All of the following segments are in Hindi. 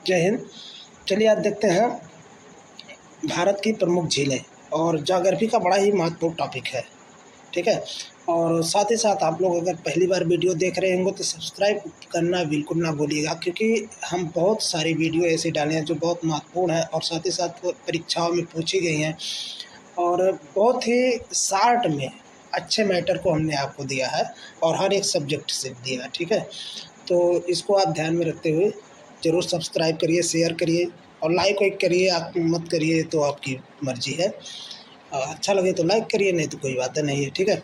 जय हिंद। चलिए आज देखते हैं भारत की प्रमुख झीलें, और ज्योग्राफी का बड़ा ही महत्वपूर्ण टॉपिक है। ठीक है, और साथ ही साथ आप लोग अगर पहली बार वीडियो देख रहे होंगे तो सब्सक्राइब करना बिल्कुल ना भूलिएगा, क्योंकि हम बहुत सारी वीडियो ऐसे डाले हैं जो बहुत महत्वपूर्ण है और साथ ही साथ वो परीक्षाओं में पूछी गई हैं और बहुत ही शार्ट में अच्छे मैटर को हमने आपको दिया है और हर एक सब्जेक्ट से दिया है। ठीक है, तो इसको आप ध्यान में रखते हुए ज़रूर सब्सक्राइब करिए, शेयर करिए और लाइक वाइक करिए। आप मत करिए तो आपकी मर्ज़ी है, अच्छा लगे तो लाइक करिए, नहीं तो कोई बात नहीं है। ठीक है,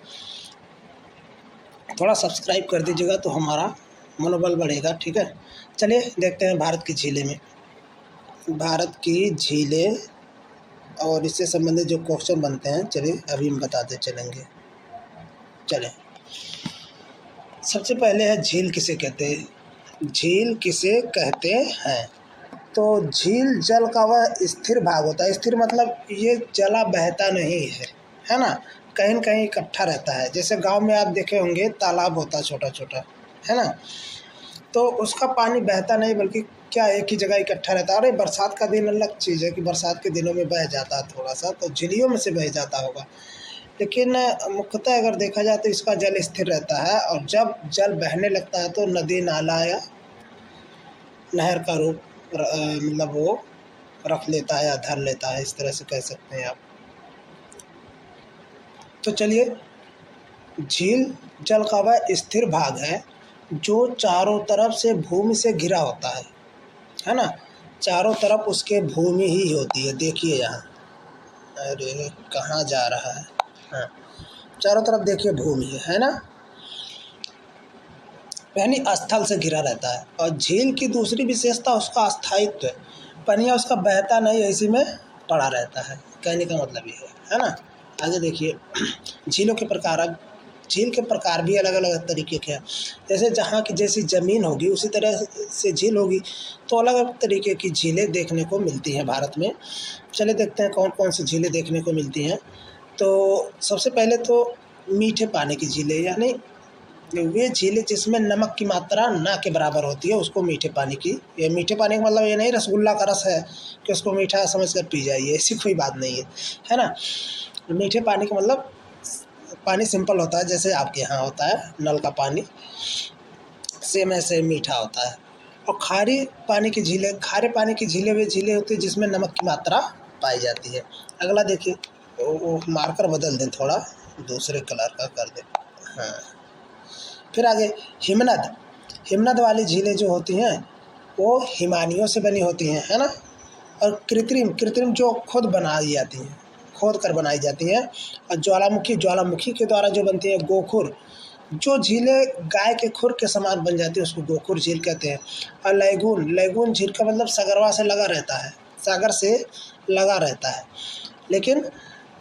थोड़ा सब्सक्राइब कर दीजिएगा तो हमारा मनोबल बढ़ेगा। ठीक है, चलिए देखते हैं भारत की झीलें में, भारत की झीलें और इससे संबंधित जो क्वेश्चन बनते हैं, चलिए अभी हम बताते चलेंगे। चलें, सबसे पहले है झील किसे कहते हैं। झील किसे कहते हैं? तो झील जल का वह स्थिर भाग होता है। स्थिर मतलब ये जला बहता नहीं है ना, कहीं न कहीं इकट्ठा रहता है। जैसे गांव में आप देखे होंगे तालाब होता है छोटा छोटा, है ना, तो उसका पानी बहता नहीं बल्कि क्या एक ही जगह इकट्ठा रहता है। अरे बरसात का दिन अलग चीज़ है कि बरसात के दिनों में बह जाता है थोड़ा सा, तो झीलियों में से बह जाता होगा, लेकिन मुख्यतः अगर देखा जाए तो इसका जल स्थिर रहता है। और जब जल बहने लगता है तो नदी नाला या नहर का रूप मतलब वो रख लेता है या धर लेता है, इस तरह से कह सकते हैं आप। तो चलिए, झील जल का वह स्थिर भाग है जो चारों तरफ से भूमि से घिरा होता है ना। चारों तरफ उसके भूमि ही होती है। देखिए यहाँ, अरे कहाँ जा रहा है, हाँ, चारों तरफ देखिए भूमि है ना, यानी स्थल से घिरा रहता है। और झील की दूसरी विशेषता उसका अस्थायित्व है। पनिया उसका बहता नहीं, इसी में पड़ा रहता है, कहने का मतलब ये है ना। आगे देखिए, झीलों के प्रकार। अब झील के प्रकार भी अलग अलग तरीके के हैं। जैसे जहाँ की जैसी ज़मीन होगी उसी तरह से झील होगी, तो अलग अलग तरीके की झीलें देखने को मिलती हैं भारत में। चलिए देखते हैं कौन कौन सी झीलें देखने को मिलती हैं। तो सबसे पहले तो मीठे पानी की झीलें, यानी वे झीलें जिसमें नमक की मात्रा ना के बराबर होती है, उसको मीठे पानी की। ये मीठे पानी का मतलब ये नहीं रसगुल्ला का रस है कि उसको मीठा समझकर पी जाइए, ऐसी कोई बात नहीं है ना। मीठे पानी का मतलब पानी सिंपल होता है, जैसे आपके यहाँ होता है नल का पानी, सेम ऐसे मीठा होता है। और खारे पानी की झीलें, खारे पानी की झीलें वे झीलें होती है जिसमें नमक की मात्रा पाई जाती है। अगला देखिए, वो मार्कर बदल दें, थोड़ा दूसरे कलर का कर दें, हाँ। फिर आगे हिमनद। हिमनद वाली झीलें जो होती हैं वो हिमानियों से बनी होती हैं, है ना। और कृत्रिम, कृत्रिम जो खुद बनाई जाती हैं, खोद कर बनाई जाती हैं। और ज्वालामुखी, ज्वालामुखी के द्वारा जो बनती है गोखुर, जो झीलें गाय के खुर के समान बन जाती है उसको गोखुर झील कहते हैं। और लैगून, लैगून झील का मतलब सागरवा से लगा रहता है, सागर से लगा रहता है, लेकिन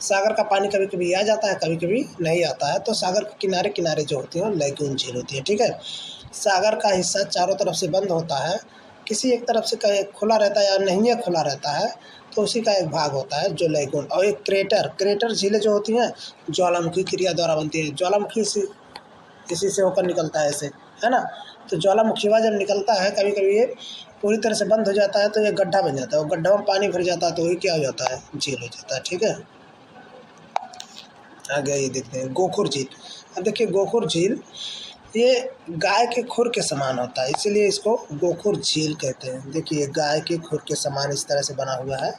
सागर का पानी कभी कभी आ जाता है कभी कभी नहीं आता है, तो सागर के किनारे किनारे जो होती हैं लैगून झील होती है। ठीक है, सागर का हिस्सा चारों तरफ से बंद होता है, किसी एक तरफ से खुला रहता है या नहीं है खुला रहता है, तो उसी का एक भाग होता है जो लैगून। और एक क्रेटर, क्रेटर झीलें जो होती हैं ज्वालामुखी क्रिया द्वारा बनती है। ज्वालामुखी इसी से होकर निकलता है ऐसे, है ना। तो ज्वालामुखीवा जब निकलता है कभी कभी ये पूरी तरह से बंद हो जाता है तो ये गड्ढा बन जाता है, वो गड्ढा में पानी भर जाता है तो वही क्या हो जाता है, झील हो जाता है। ठीक है, आगे ये देखते हैं गोखुर झील। अब देखिए गोखुर झील ये गाय के खुर के समान होता है, इसीलिए इसको गोखुर झील कहते हैं। देखिए गाय के खुर के समान इस तरह से बना हुआ है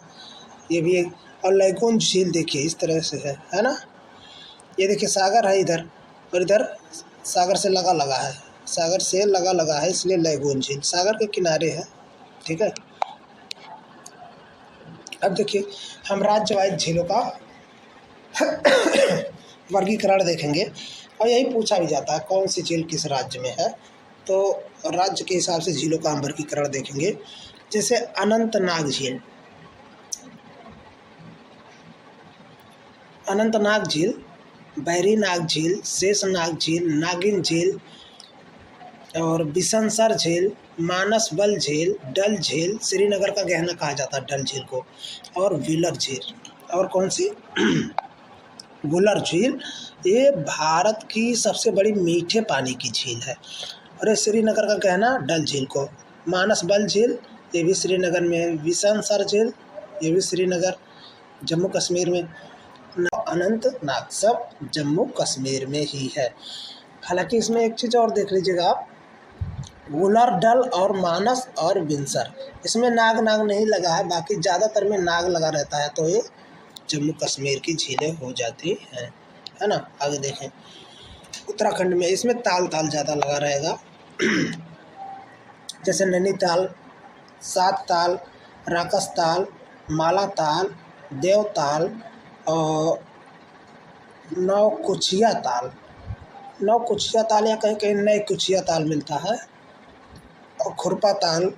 ये भी एक। और लैगून झील देखिए इस तरह से है ना। ये देखिए सागर है इधर और इधर सागर से लगा लगा है, सागर से लगा लगा है, इसलिए लैगून झील सागर के किनारे है। ठीक है, अब देखिए हम राज्य वाइज झीलों का वर्गीकरण देखेंगे, और यही पूछा भी जाता है कौन सी झील किस राज्य में है, तो राज्य के हिसाब से झीलों का हम वर्गीकरण देखेंगे। जैसे अनंतनाग झील, अनंतनाग झील, बैरीनाग झील, शेषनाग झील, नागिन झील और बिशनसर झील, मानस बल झील, डल झील, श्रीनगर का गहना कहा जाता है डल झील को, और व्हीलर झील। और कौन सी वुलर झील, ये भारत की सबसे बड़ी मीठे पानी की झील है। और ये श्रीनगर का गहना डल झील को, मानस बल झील ये भी श्रीनगर में है। विशनसर झील, ये भी श्रीनगर जम्मू कश्मीर में। अनंतनाग सब जम्मू कश्मीर में ही है। हालांकि इसमें एक चीज़ और देख लीजिएगा आप, वुलर, डल और मानस और बिनसर, इसमें नाग नहीं लगा है, बाकी ज़्यादातर में नाग लगा रहता है, तो ये जम्मू कश्मीर की झीलें हो जाती हैं, है ना। आगे देखें, उत्तराखंड में इसमें ताल ज़्यादा लगा रहेगा जैसे नैनीताल, सात ताल, राकस ताल, माला ताल, देवताल और नौकुचिया ताल या कहीं कहीं नई कुचिया ताल मिलता है, और खुरपा ताल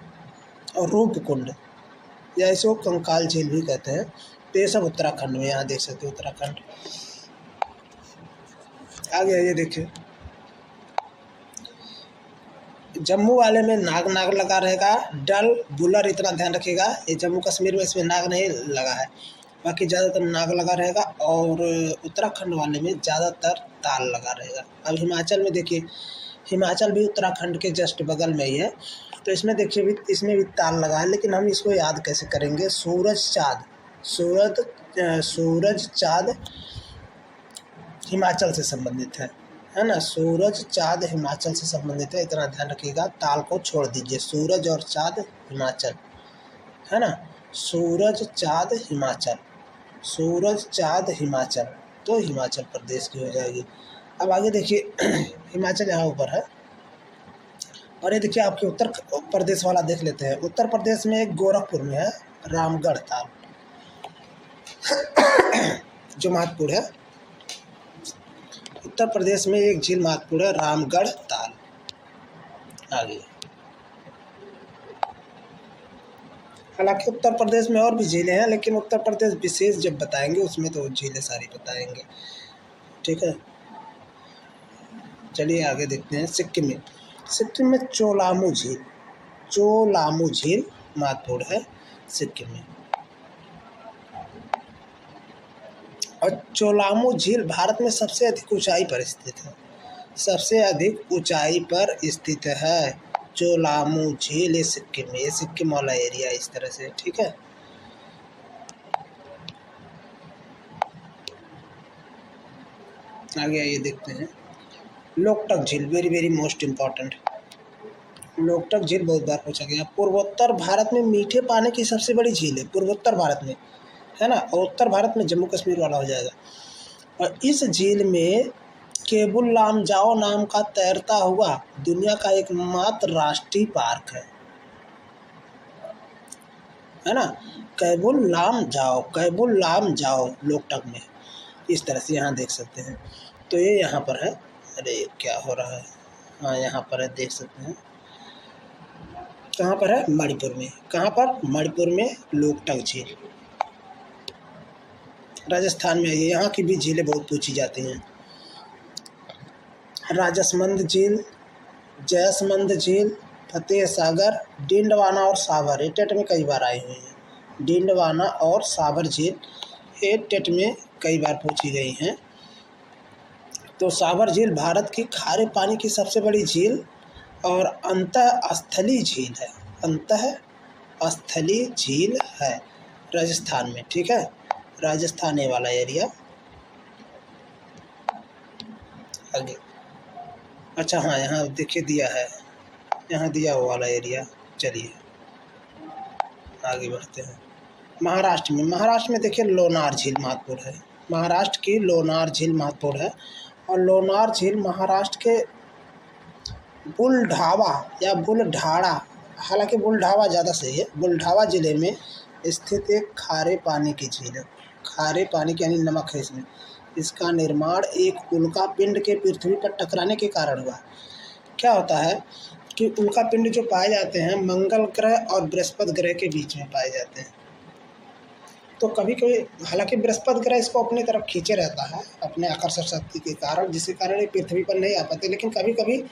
और रूपकुंड, या इसको कंकाल झील भी कहते हैं। तो ये सब उत्तराखंड में, यहाँ देख सकते हो उत्तराखंड। आगे ये देखिए, जम्मू वाले में नाग लगा रहेगा, डल, बुलर, इतना ध्यान रखिएगा, ये जम्मू कश्मीर में इसमें नाग नहीं लगा है, बाकी ज़्यादातर नाग लगा रहेगा। और उत्तराखंड वाले में ज़्यादातर ताल लगा रहेगा। अब हिमाचल में देखिए, हिमाचल भी उत्तराखंड के जस्ट बगल में ही है, तो इसमें देखिए भी, इसमें भी ताल लगा है, लेकिन हम इसको याद कैसे करेंगे। सूरज चाँद हिमाचल से संबंधित है ना। सूरज चाँद हिमाचल से संबंधित है, इतना ध्यान रखिएगा, ताल को छोड़ दीजिए। सूरज और चाँद हिमाचल, है ना। सूरज चाँद हिमाचल, तो हिमाचल प्रदेश की हो जाएगी। अब आगे देखिए हिमाचल यहाँ ऊपर है, और ये देखिए आपके उत्तर प्रदेश वाला देख लेते हैं। उत्तर प्रदेश में एक गोरखपुर में है रामगढ़ ताल जो महत्वपूर्ण है। उत्तर प्रदेश में एक झील महत्वपूर्ण है, रामगढ़ ताल। आगे, हालांकि उत्तर प्रदेश में और भी झीलें हैं, लेकिन उत्तर प्रदेश विशेष जब बताएंगे उसमें तो झीलें सारी बताएंगे, ठीक है। चलिए आगे देखते हैं। सिक्किम में चोलामू झील महत्वपूर्ण है सिक्किम में। और चोलामू झील भारत में सबसे अधिक ऊंचाई पर स्थित है। चोलामू झील ये सिक्किम में, ये सिक्किम वाला एरिया इस तरह से, ठीक है। आगे आइए देखते हैं लोकटक झील, वेरी मोस्ट इम्पॉर्टेंट। लोकटक झील बहुत बार पूछा गया। पूर्वोत्तर भारत में मीठे पानी की सबसे बड़ी झील है, पूर्वोत्तर भारत में, है ना। और उत्तर भारत में जम्मू कश्मीर वाला हो जाएगा। और इस झील में केबुल लामजाओ नाम का तैरता हुआ दुनिया का एकमात्र राष्ट्रीय पार्क है ना। केबुल लामजाओ लोकटक में, इस तरह से यहाँ देख सकते हैं। तो ये यहाँ पर है, अरे क्या हो रहा है, हाँ यहाँ पर है, देख सकते हैं। कहाँ पर है? मणिपुर में। कहाँ पर? मणिपुर में लोकटक झील। राजस्थान में है, यहाँ की भी झीलें बहुत पूछी जाती हैं। राजसमंद झील, जयसमंद झील, फतेह सागर, डिंडवाना और सावर, ये टेट में कई बार आई हुई हैं। डिंडवाना और सावर झील ये टेट में कई बार पूछी गई हैं। तो सावर झील भारत की खारे पानी की सबसे बड़ी झील और अंतःस्थलीय झील है राजस्थान में, ठीक है। राजस्थान ये वाला एरिया। आगे, अच्छा हाँ यहाँ देखिए दिया है, यहाँ दिया वो वाला एरिया। चलिए आगे बढ़ते हैं। महाराष्ट्र में देखिए लोनार झील महत्वपूर्ण है। महाराष्ट्र की लोनार झील महत्वपूर्ण है। और लोनार झील महाराष्ट्र के बुलढावा या बुलढाड़ा, हालांकि बुलढावा ज़्यादा सही है, बुलढावा ज़िले में स्थित एक खारे पानी की झील है। खारे पानी की यानी नमक है इसमें। इसका निर्माण एक उल्का पिंड के पृथ्वी पर टकराने के कारण हुआ। क्या होता है कि उल्का पिंड जो पाए जाते हैं मंगल ग्रह और बृहस्पति ग्रह के बीच में पाए जाते हैं। तो कभी कभी, हालांकि बृहस्पति ग्रह इसको अपनी तरफ खींचे रहता है अपने आकर्षण शक्ति के कारण, जिसके कारण ये पृथ्वी पर नहीं आ पाते। लेकिन कभी कभी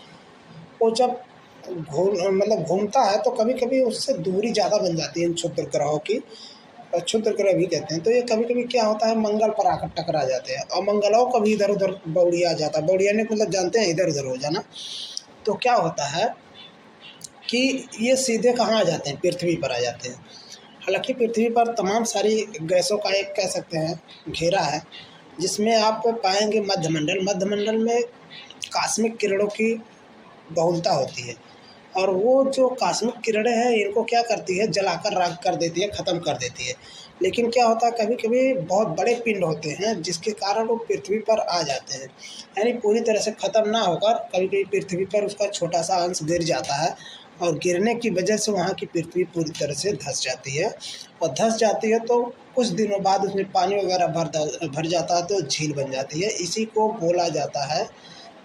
वो जब घूमता है तो कभी कभी उससे दूरी ज़्यादा बन जाती है इन क्षुद्र ग्रहों की, और क्षुद्र ग्रह भी कहते हैं। तो ये कभी कभी क्या होता है, मंगल पर आकर टकरा जाते हैं और मंगलों का भी इधर उधर बौड़िया जाता है। बौड़ियाने मतलब जानते हैं, इधर उधर हो जाना। तो क्या होता है कि ये सीधे कहाँ आ जाते हैं, पृथ्वी पर आ जाते हैं। हालांकि पृथ्वी पर तमाम सारी गैसों का एक कह सकते हैं घेरा है, जिसमें आप पाएंगे मध्यमंडल। मध्यमंडल में कॉस्मिक किरणों की बहुलता होती है, और वो जो कॉस्मिक किरणें हैं इनको क्या करती है, जलाकर राख कर देती है, ख़त्म कर देती है। लेकिन क्या होता है, कभी कभी बहुत बड़े पिंड होते हैं जिसके कारण वो पृथ्वी पर आ जाते हैं, यानी पूरी तरह से ख़त्म ना होकर कभी कभी पृथ्वी पर उसका छोटा सा अंश गिर जाता है, और गिरने की वजह से वहाँ की पृथ्वी पूरी तरह से धंस जाती है। और धंस जाती है तो कुछ दिनों बाद उसमें पानी वगैरह भर जाता है तो झील बन जाती है। इसी को बोला जाता है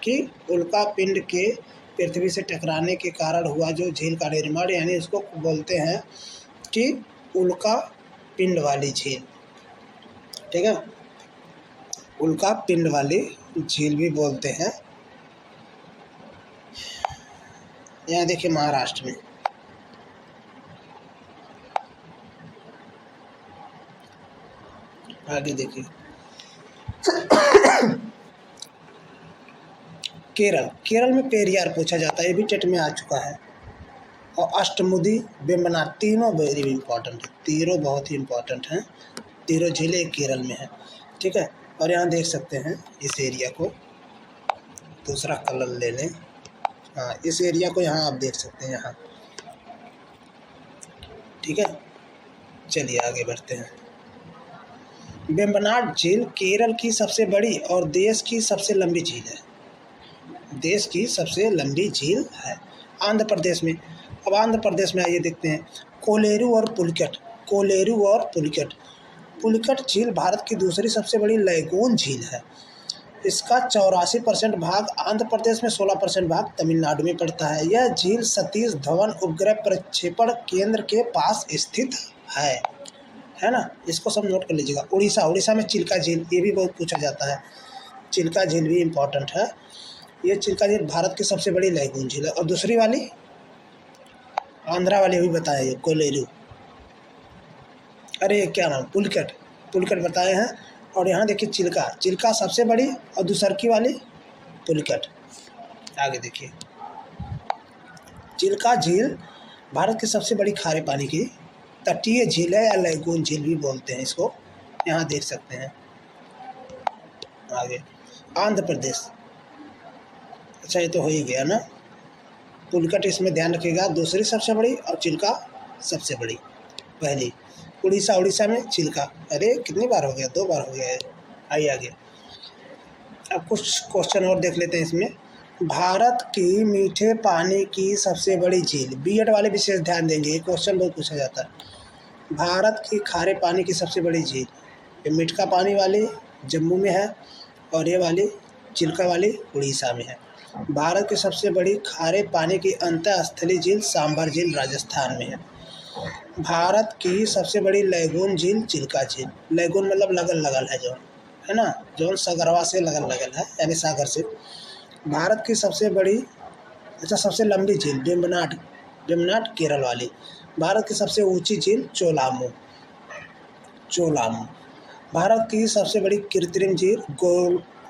कि उल्का पिंड के पृथ्वी से टकराने के कारण हुआ जो झील का निर्माण, यानी उसको बोलते हैं कि उल्का पिंड वाली झील। ठीक है, उल्का पिंड वाली झील भी बोलते हैं। यहाँ देखिए महाराष्ट्र में आगे देखिए केरल में पेरियार पूछा जाता है, ये भी टेट में आ चुका है। और अष्टमुदी, वेम्बनाड, तीनों वेरी इंपॉर्टेंट है, तीनों बहुत ही इंपॉर्टेंट हैं। तीनों झीलें केरल में हैं। ठीक है, और यहाँ देख सकते हैं इस एरिया को, दूसरा कलर ले लें। हाँ, इस एरिया को यहाँ आप देख सकते हैं यहाँ। ठीक है, चलिए आगे बढ़ते हैं। वेम्बनाड झील केरल की सबसे बड़ी और देश की सबसे लंबी झील है। देश की सबसे लंबी झील है आंध्र प्रदेश में। अब आंध्र प्रदेश में आइए देखते हैं कोलेरू और पुलिकट। कोलेरू और पुलिकट। पुलिकट झील भारत की दूसरी सबसे बड़ी लैगून झील है। इसका 84% भाग आंध्र प्रदेश में, 16% भाग तमिलनाडु में पड़ता है। यह झील सतीश धवन उपग्रह प्रक्षेपण केंद्र के पास स्थित है ना। इसको सब नोट कर लीजिएगा। उड़ीसा में चिल्का झील, ये भी बहुत पूछा जाता है। चिल्का झील भी इम्पोर्टेंट है। ये चिल्का झील भारत की सबसे बड़ी लैगून झील है। और दूसरी वाली आंध्रा वाली भी बताए, ये कोलेरू, अरे क्या नाम, पुलिकट बताए हैं। और यहाँ देखिए चिल्का सबसे बड़ी और दूसरकी वाली पुलिकट। आगे देखिए चिल्का झील भारत की सबसे बड़ी खारे पानी की तटीय झील है, या लैगून झील भी बोलते हैं इसको। यहाँ देख सकते हैं। आगे आंध्र प्रदेश, अच्छा ये तो हो ही गया ना। पुलिकट इसमें ध्यान रखिएगा, दूसरी सबसे बड़ी, और चिल्का सबसे बड़ी पहली। उड़ीसा में चिल्का, अरे कितनी बार हो गया, 2 बार हो गया है। आइए आगे, अब कुछ क्वेश्चन और देख लेते हैं इसमें। भारत की मीठे पानी की सबसे बड़ी झील, बीएड वाले विशेष ध्यान देंगे, ये क्वेश्चन बहुत पूछा जाता है। भारत की खारे पानी की सबसे बड़ी झील, ये मीठा पानी वाली जम्मू में है, और ये वाली चिल्का वाली उड़ीसा में है। भारत की सबसे बड़ी खारे पानी की अंतःस्थलीय झील सांभर झील राजस्थान में है। भारत की सबसे बड़ी लैगून झील चिल्का झील। लैगून मतलब लगल है, जो है ना, जो सागरवा से लगल है, यानी सागर से। भारत की सबसे बड़ी, अच्छा सबसे लंबी झील वेम्बनाड केरल वाली। भारत की सबसे ऊंची झील चोलामू। भारत की सबसे बड़ी कृत्रिम झील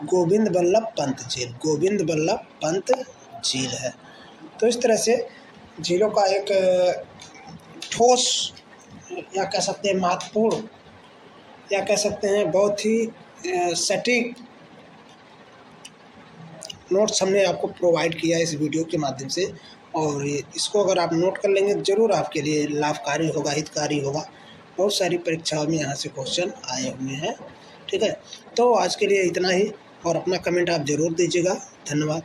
गोविंद बल्लभ पंत झील है। तो इस तरह से झीलों का एक ठोस, या कह सकते हैं महत्वपूर्ण, या कह सकते हैं बहुत ही सटीक नोट्स हमने आपको प्रोवाइड किया है इस वीडियो के माध्यम से। और इसको अगर आप नोट कर लेंगे ज़रूर आपके लिए लाभकारी होगा, हितकारी होगा। बहुत सारी परीक्षाओं में यहाँ से क्वेश्चन आए हुए हैं। ठीक है, तो आज के लिए इतना ही, और अपना कमेंट आप ज़रूर दीजिएगा। धन्यवाद।